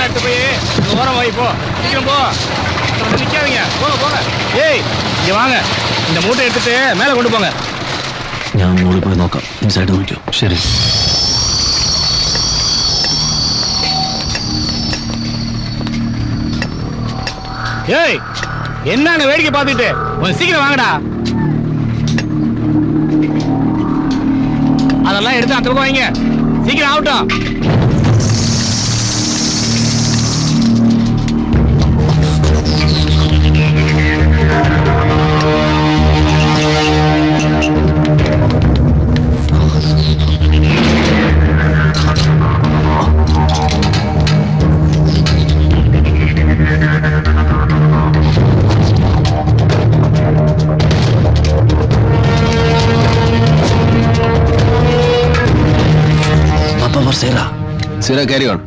எடுத்து போய் ஓரம் வாய் போ. சீக்கிரம் போ. நிக்காதீங்க. போங்க போங்க. ஏய் இங்க வாங்க. இந்த மூட்டை எடுத்துட்டு மேல கொண்டு போங்க. ഞാൻ മുകളിൽ പോയി നോക്കാം. ഇൻസൈഡ് നോക്കിയോ? ശരി. ஏய் என்னங்க வேடிக்கை பார்த்துட்டு கொஞ்சம் சீக்கிரம் வாங்கடா. அதெல்லாம் எடுத்து அந்த பக்கம் வைங்க. சீக்கிரம் ஆகட்டும். Sira, carry on.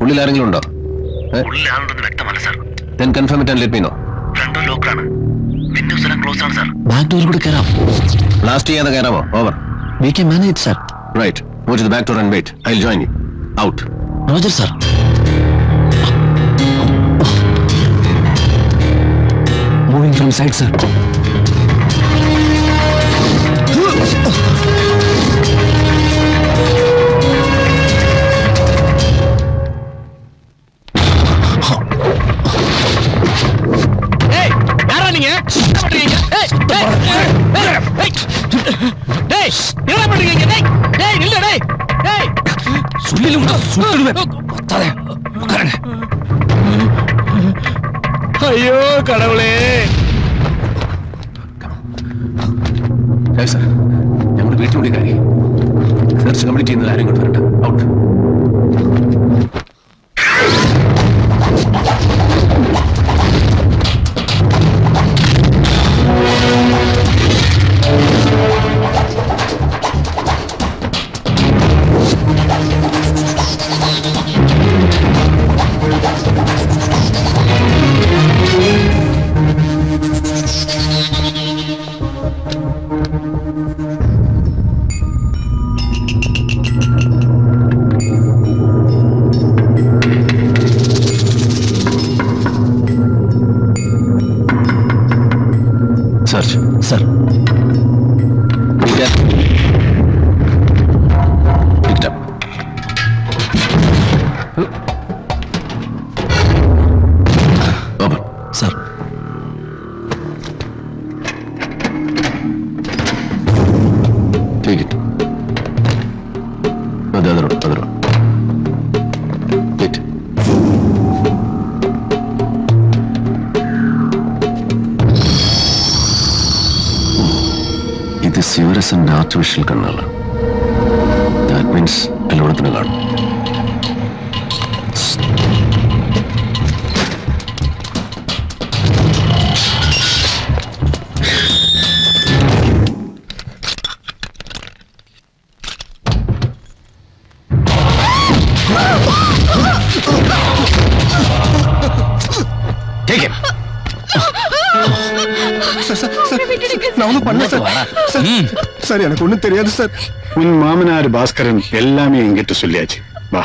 ഉള്ളിൽ ആരെങ്കിലും ഉണ്ടോ? ഉള്ളിലാണെന്ന് വ്യക്തമല്ല sir. Then confirm it and let me know. Front ലോക്കാണ്. വിൻഡോസ് എല്ലാം ക്ലോസ് ആണ് സർ. ബാക്ക് ഡോർ കൂടെ കയറാം. ബ്ലാസ്റ്റ് ചെയ്യാതെ കയറാമോ? Over. We can manage sir. Right. Go to the back door and wait. I'll join you. Out. Roger sir. Moving from side sir. ஐயோ கடவுளே. Sir ഞങ്ങൾ വീട്ടിനുള്ളിൽ കയറി സെർച്ച് കംപ്ലീറ്റ് ചെയ്യുന്ന ആരും കൊണ്ട് വരട്ടെ. Out. Search. Sir. Pick up. Picked up. Open. Sir. Take it. No, the other one. Wait. ഇത് ശിവരസന്റെ ആർട്ടിഫിഷ്യൽ കണ്ണാണ്. ദാറ്റ് മീൻസ് എല്ലായിടത്തിനും കാണും. Take him. நான் ஒன்றும் பண்ணல சார். எனக்கு ஒன்றும் தெரியாது சார். உன் மாமனார் பாஸ்கரன் எல்லாமே என்கிட்ட சொல்லியாச்சு. வா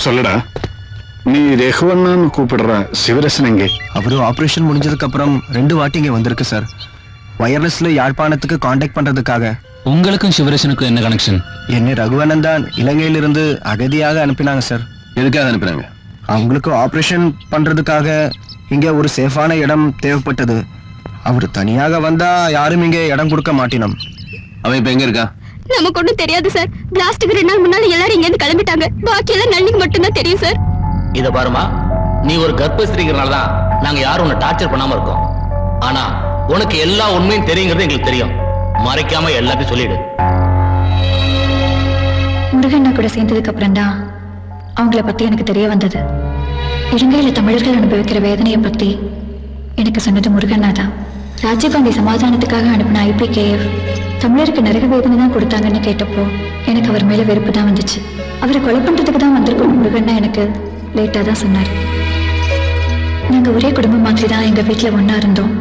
சொல்லடா. நீ ரகுவண்ணான்னு கூப்பிடுற சிவரசன் எங்கே? அவரு ஆபரேஷன் முடிஞ்சதுக்கு அப்புறம் 2 வாட்டி இங்க வந்திருக்கு சார். வயர்லெஸ்ல யாழ்ப்பாணத்துக்கு கான்டாக்ட் பண்றதுக்காக. உங்களுக்கும் சிவரசனுக்கும் என்ன கனெக்ஷன்? என்னை ரகுவண்ணன் தான் இலங்கையிலிருந்து அகதியாக அனுப்பினாங்க சார். எதுக்காக அனுப்பினாங்க? அவங்களுக்கு ஆபரேஷன் பண்றதுக்காக இங்க ஒரு சேஃபான இடம் தேவைப்பட்டது. அவர் தனியாக வந்தா யாரும் இங்க இடம் கொடுக்க மாட்டினோம். அவன் இப்ப எங்க இருக்கா? நமக்கு ஒண்ணும் தெரியாது சார். பிளாஸ்டுக்கு 2 நாள் முன்னால எல்லாரும் இங்க இருந்து கிளம்பிட்டாங்க. பாக்கி எல்லாம் நளினிக்கு மட்டும் தான் தெரியும் சார். இத பாருமா, நீ ஒரு கர்ப்பஸ்திரிங்கிறனால தான் நாங்க யாரும் உன்னை டார்ச்சர் பண்ணாம இருக்கோம். ஆனா உனக்கு எல்லா உண்மையும் தெரியுங்கிறது எங்களுக்கு தெரியும். மறைக்காம எல்லாத்தையும் சொல்லிடு. முருகண்ணா கூட சேர்ந்ததுக்கு அப்புறம் தான் அவங்கள பத்தி எனக்கு தெரிய வந்தது. இலங்கையில தமிழர்கள் அனுபவிக்கிற வேதனையை பத்தி எனக்கு சொன்னது முருகண்ணா தான். ராஜீவ்காந்தி சமாதானத்துக்காக அனுப்பின IPKF தமிழருக்கு நரக வேதனை தான் கொடுத்தாங்கன்னு கேட்டப்போ எனக்கு அவர் மேல வெறுப்பு தான் வந்துச்சு. அவரை கொலை பண்றதுக்கு தான் வந்திருக்கணும் முருகண்ணா எனக்கு லேட்டா தான் சொன்னார். நாங்க ஒரே குடும்பம் மாதிரி தான் எங்க வீட்டுல ஒன்னா இருந்தோம்.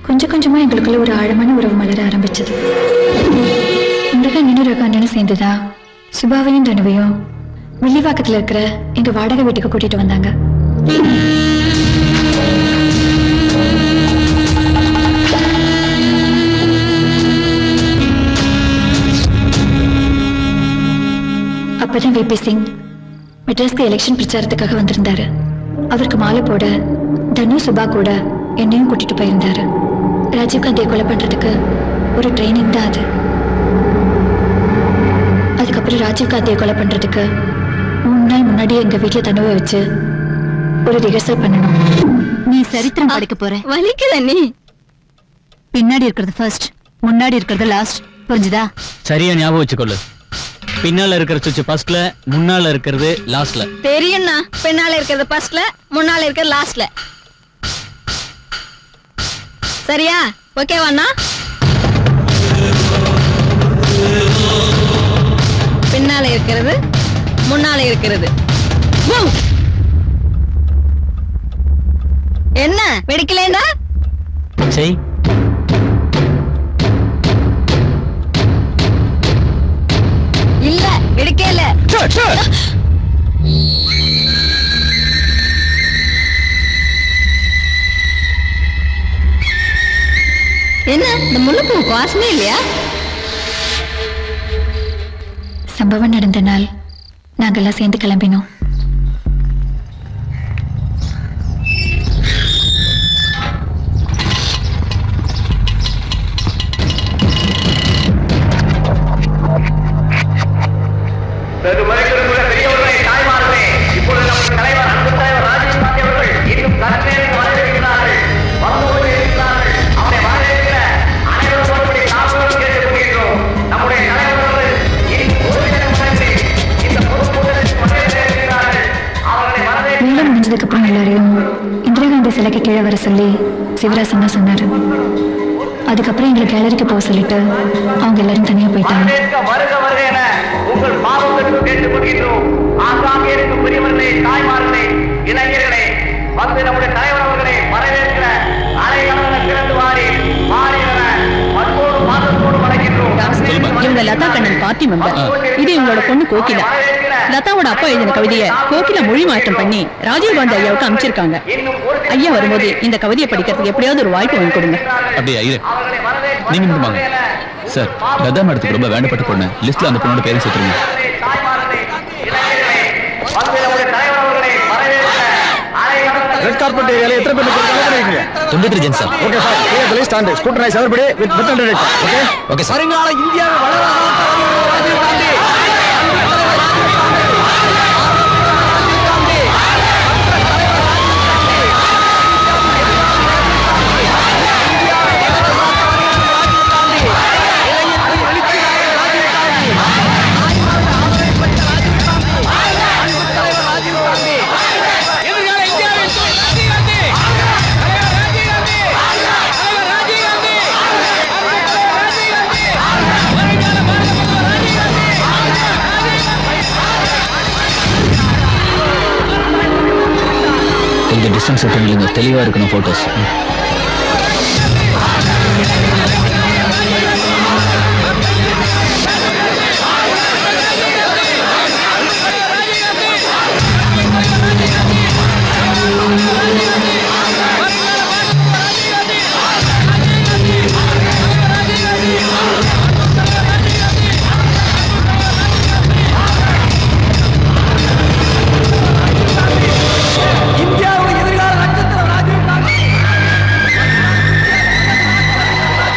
கொஞ்சம் கொஞ்சமா எங்களுக்குள்ள ஒரு ஆழமான உறவு மலர ஆரம்பிச்சது. முருகன் ரகு அண்ணனும் சேர்ந்துதா சுபாவையும் தனுவையும் வில்லிவாக்கத்துல இருக்கிற எங்க வாடகை வீட்டுக்கு கூட்டிட்டு வந்தாங்க. அப்பதான் VP சிங் மெட்ராஸ்க்கு எலெக்ஷன் பிரச்சாரத்துக்காக வந்திருந்தாரு. அவருக்கு மாலை போட தனு சுபா கூட என்னையும் கூட்டிட்டு போயிருந்தாரு. ராஜீவ்காந்தியை கொலை பண்றதுக்கு ஒரு ட்ரைனிங் தான் அது. அதுக்கப்புறம் ராஜீவ்காந்தியை கொலை பண்றதுக்கு 3 நாள் முன்னாடியே எங்க வீட்டுல தனுவை வச்சு ஒரு ரிஹர்சல் பண்ணணும். நீ சரித்திரம் படிக்க போற. வலிக்குத நீ பின்னாடி இருக்கிறது ஃபர்ஸ்ட், முன்னாடி இருக்கிறது லாஸ்ட். புரிஞ்சுதா? சரியா ஞாபகம் வச்சுக்கொள்ளு. பின்னால இருக்கிற சுவிட்ச் ஃபர்ஸ்ட்ல, முன்னால இருக்கிறது லாஸ்ட்ல. தெரியும்னா பின்னால இருக்கிறது ஃபர்ஸ்ட்ல, முன்னால இருக்கிறது லாஸ்ட்ல. சரியா? ஓகேவாண்ணா? பின்னால இருக்கிறது, முன்னால இருக்கிறது. என்ன வெடிக்கலேண்டா? சரி, இல்ல வெடிக்கல. என்ன இந்த முள்ளுப்பூ வாசமே இல்லையா? சம்பவம் நடந்த நாள் நாங்கெல்லாம் சேர்ந்து கிளம்பினோம். முடிஞ்சதுக்கப்புறம் எல்லாரையும் இந்திரா காந்தி சிலைக்கு கீழே வர சொல்லி சிவராசன் தான் சொன்னாரு. அதுக்கப்புறம் எங்களை கேலரிக்கு போக சொல்லிட்டு அவங்க எல்லாரும் தனியா போயிட்டாங்க. உங்கள் பாவங்களுக்கு கேட்டுக்கொள்கின்றோம். ஆங்காங்கே இருக்கும் பெரியவர்களே, தாய்மார்களே, இளைஞர்களே, வந்து நம்முடைய தலைவர் அவர்களை வரவேற்கிற அனைவரும் திறந்து வாரி மாறின மற்றோடு பாதத்தோடு வணங்கின்றோம். இவங்க லதா கண்ணன் பார்ட்டி மெம்பர். இது இவங்களோட பொண்ணு கோகிலா. லதாவோட அப்பா எழுதின கவிதையை கோகிலா மொழி மாற்றம் பண்ணி ராஜீவ்காந்தி ஐயாவுக்கு அமைச்சிருக்காங்க. ஐயா வரும்போது இந்த கவிதையை படிக்கிறதுக்கு எப்படியாவது ஒரு வாய்ப்பு வாங்கி கொடுங்க. அப்படியே ஐயா நீங்க வாங்க சார். லதா மேடத்துக்கு ரொம்ப வேண்டப்பட்ட பொண்ணு. லிஸ்ட்ல அந்த பொண்ணோட பேரும் சேர்த்துருங்க. ரெட் கார்பெட் ஏரியால எத்தனை பேர் இருக்கீங்க? 23 ஜென் sir. Okay sir. Clear the list and scrutinize everybody with better director. Okay okay sir. வருங்கால இந்தியாவை ராஜீவ் காந்தி. கொஞ்சம் டிஸ்டன்ஸ் இல்லைங்க, தெளிவா இருக்கணும் போட்டோஸ்.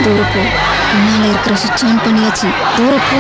தூரப்போ முன்னால இருக்கிற சுவிட்ச் ஆன் பண்ணியாச்சு. தூரப்போ